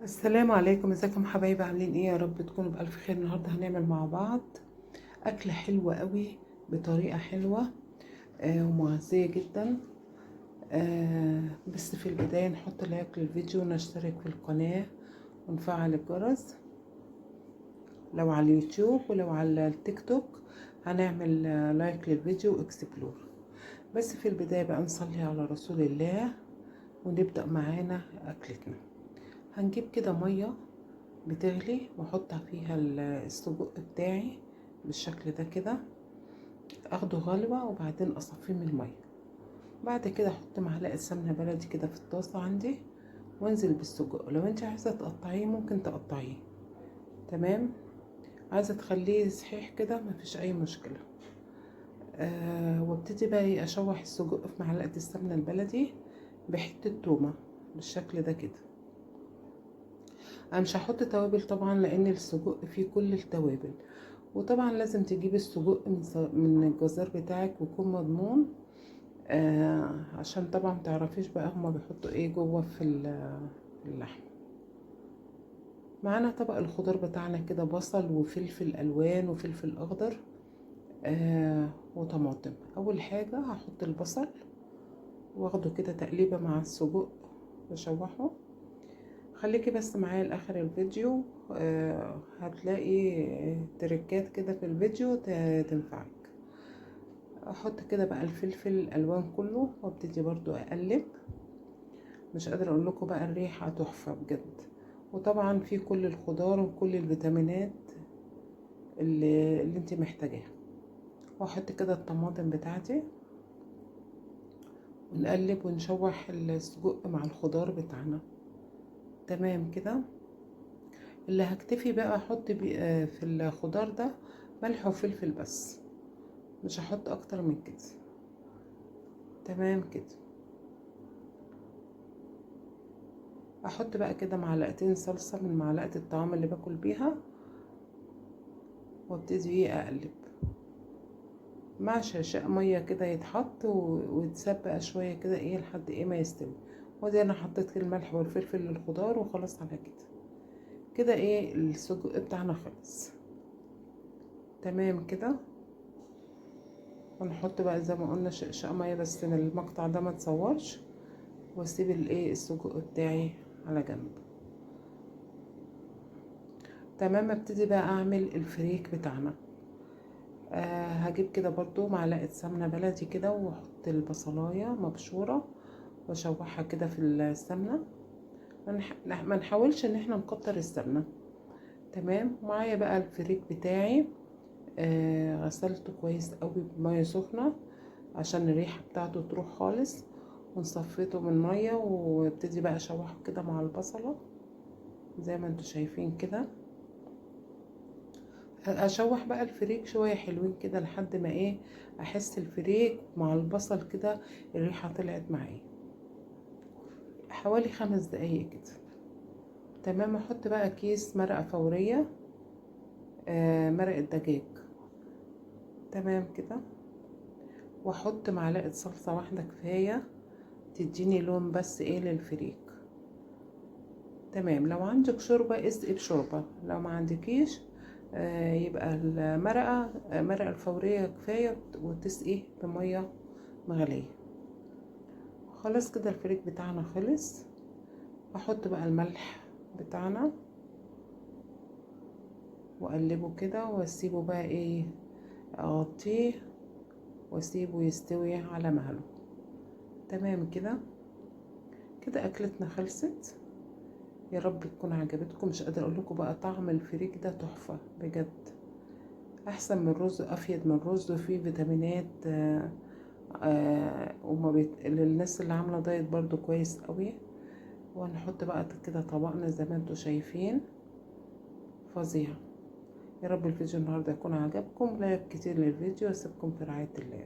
السلام عليكم، ازيكم حبايبي؟ عاملين ايه؟ يا رب تكونوا بألف خير. النهارده هنعمل مع بعض أكلة حلوة قوي بطريقة حلوة ومغذية جدا. بس في البداية نحط لايك للفيديو ونشترك في القناة ونفعل الجرس لو على اليوتيوب، ولو على التيك توك هنعمل لايك للفيديو واكسبلور. بس في البداية بقى نصلي على رسول الله ونبدأ معانا أكلتنا. هنجيب كده مية بتغلي واحط فيها السجق بتاعي بالشكل ده كده، اخده غلوة وبعدين اصفيه من المية. بعد كده احط معلقة سمنة بلدي كده في الطاسة عندي وانزل بالسجق. لو انت عايزة تقطعيه ممكن تقطعيه، تمام. عايزة تخليه صحيح كده مفيش اي مشكلة. وابتدي بقى اشوح السجق في معلقة السمنة البلدي بحتة تومة بالشكل ده كده. انا مش هحط توابل طبعا لان السجق فيه كل التوابل، وطبعا لازم تجيب السجق من الجزار بتاعك ويكون مضمون. عشان طبعا متعرفيش بقى هما بيحطوا ايه جوه في اللحم. معانا طبق الخضار بتاعنا كده، بصل وفلفل الوان وفلفل اخضر وطماطم. اول حاجة هحط البصل واخده كده تقليبة مع السجق واشوحه. خليكي بس معايا لاخر الفيديو، هتلاقي تريكات كده في الفيديو تنفعك. احط كده بقى الفلفل الالوان كله وابتدي برضو اقلب. مش قادره اقول لكم بقى الريحه تحفه بجد، وطبعا في كل الخضار وكل الفيتامينات اللي انت محتاجاها. واحط كده الطماطم بتاعتي ونقلب ونشوح السجق مع الخضار بتاعنا، تمام كده. اللي هكتفي بقى احط في الخضار ده ملح وفلفل بس، مش هحط اكتر من كده، تمام كده. احط بقى كده معلقتين صلصة من معلقة الطعام اللي باكل بيها وابتدي اقلب مع شاشة مية كده يتحط ويتساب بقى شوية كده ايه لحد ايه ما يستوي. ودي انا حطيت الملح والفلفل للخضار وخلاص على كده. كده ايه السجق بتاعنا خلص، تمام كده. ونحط بقى زي ما قلنا شقشقة مية بس من المقطع ده ما تصورش، واسيب الايه السجق بتاعي على جنب، تمام. ابتدي بقى اعمل الفريك بتاعنا. هجيب كده برضو معلقة سمنة بلدي كده واحط البصلاية مبشورة واشوحها كده في السمنة. ما نحاولش ان احنا نكتر السمنة، تمام. معايا بقى الفريك بتاعي، غسلته كويس قوي بمية سخنة عشان الريحة بتاعته تروح خالص، ونصفيته من مية وابتدي بقى اشوحه كده مع البصلة زي ما انتوا شايفين كده. اشوح بقى الفريك شويه حلوين كده لحد ما ايه احس الفريك مع البصل كده الريحه طلعت معايا، حوالي 5 دقايق كده، تمام. احط بقى كيس مرقه فوريه، مرقه دجاج، تمام كده. واحط معلقه صلصه واحده كفايه تديني لون بس ايه للفريك، تمام. لو عندك شوربه اسقي بشوربه، لو ما عندكيش يبقى المرقه الفوريه كفايه وتسقي بميه مغليه. خلاص كده الفريك بتاعنا خلص. احط بقى الملح بتاعنا واقلبه كده واسيبه بقى ايه، اغطيه واسيبه يستوي على مهله، تمام كده. كده اكلتنا خلصت. يا رب تكون عجبتكم. مش قادره اقول لكم بقى طعم الفريك ده تحفه بجد، احسن من الرز، افيد من الرز وفيه فيتامينات. للناس اللي عامله دايت برضو كويس قوي. وهنحط بقى كده طبقنا زي ما انتوا شايفين، فظيع. يا رب الفيديو النهارده يكون عجبكم. لايك كتير للفيديو، واسيبكم في رعاية الله.